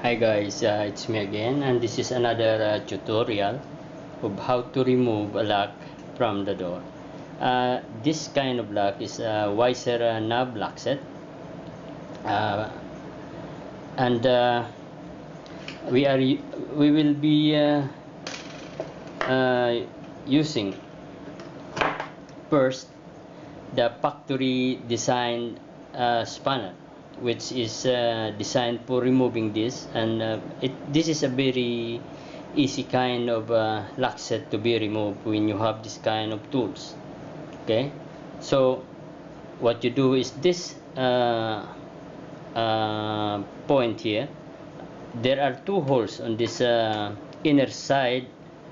Hi guys, it's me again, and this is another tutorial of how to remove a lock from the door. This kind of lock is a Weiser knob lock set, uh, and we will be using first the factory designed spanner, which is designed for removing this, and this is a very easy kind of lock set to be removed when you have this kind of tools. Okay, so what you do is this point here. There are two holes on this inner side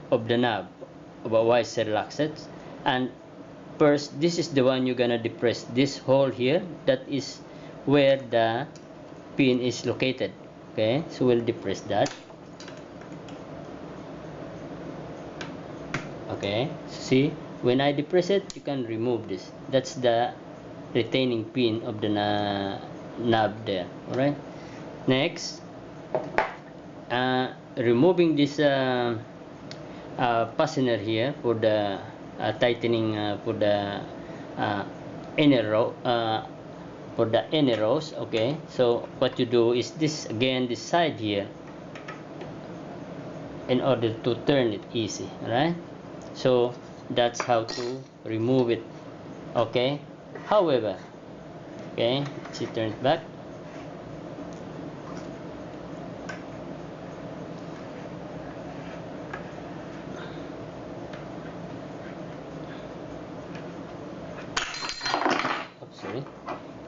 of the knob of a Weiser lock set, and first, this is the one you're gonna depress. This hole here, that is where the pin is located. Okay, so we'll depress that. Okay, see, when I depress it, you can remove this. That's the retaining pin of the knob there. Alright, next, removing this fastener here for the tightening for the inner row, for the inner rows. Okay, so what you do is this again, this side here, in order to turn it easy. Right, so that's how to remove it. Okay, however, okay, let's see, turn it back.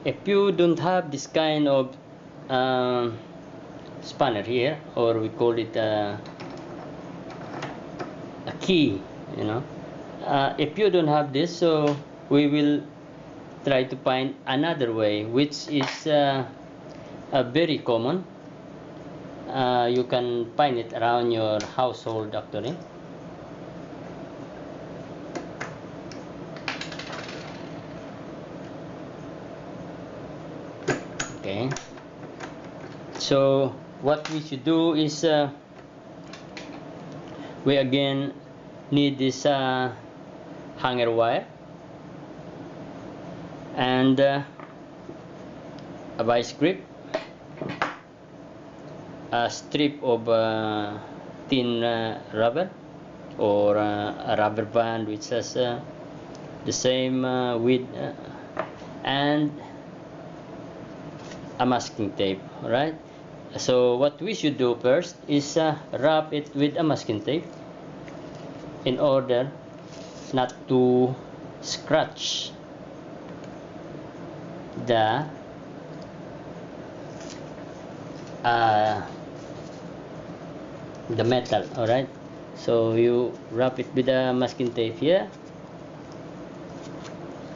If you don't have this kind of spanner here, or we call it a key, if you don't have this, so we will try to find another way, which is very common. You can find it around your household actually. Okay, so what we should do is we again need this hanger wire and a vice grip, a strip of thin rubber, or a rubber band which has the same width, and a masking tape. Alright, so what we should do first is wrap it with a masking tape in order not to scratch the metal. Alright, so you wrap it with a masking tape here,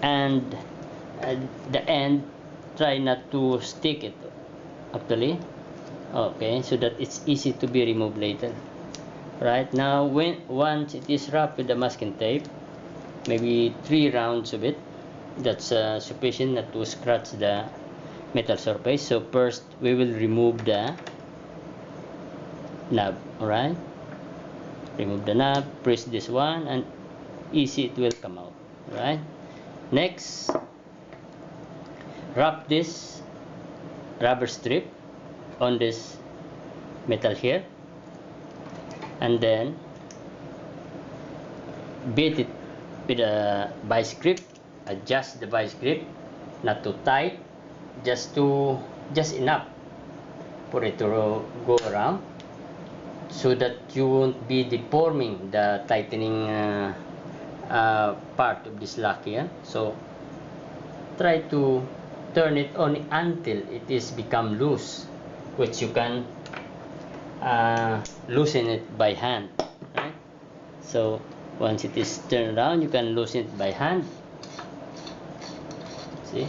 and the end, try not to stick it actually. Okay, so that it's easy to be removed later. Right, now once it is wrapped with the masking tape, maybe 3 rounds of it, that's sufficient not to scratch the metal surface. So first we will remove the knob. Alright, remove the knob, press this one, and easy it will come out. Right, next, wrap this rubber strip on this metal here, and then beat it with a vice grip. Adjust the vice grip, not too tight, just enough for it to go around, so that you won't be deforming the tightening part of this lock here. So try to turn it only until it is become loose, which you can loosen it by hand. Right, so once it is turned around, you can loosen it by hand. See,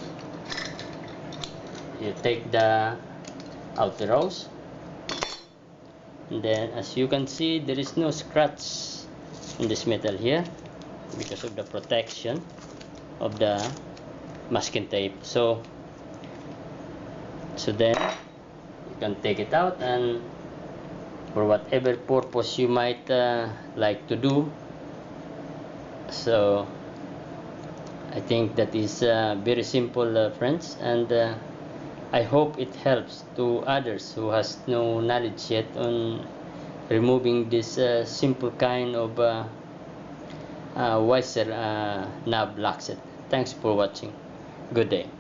you take the outer rows, and then as you can see, there is no scratch in this metal here because of the protection of the masking tape. So then can take it out, and for whatever purpose you might like to do. So I think that is very simple, friends, and I hope it helps to others who has no knowledge yet on removing this simple kind of Weiser knob lock set. Thanks for watching. Good day.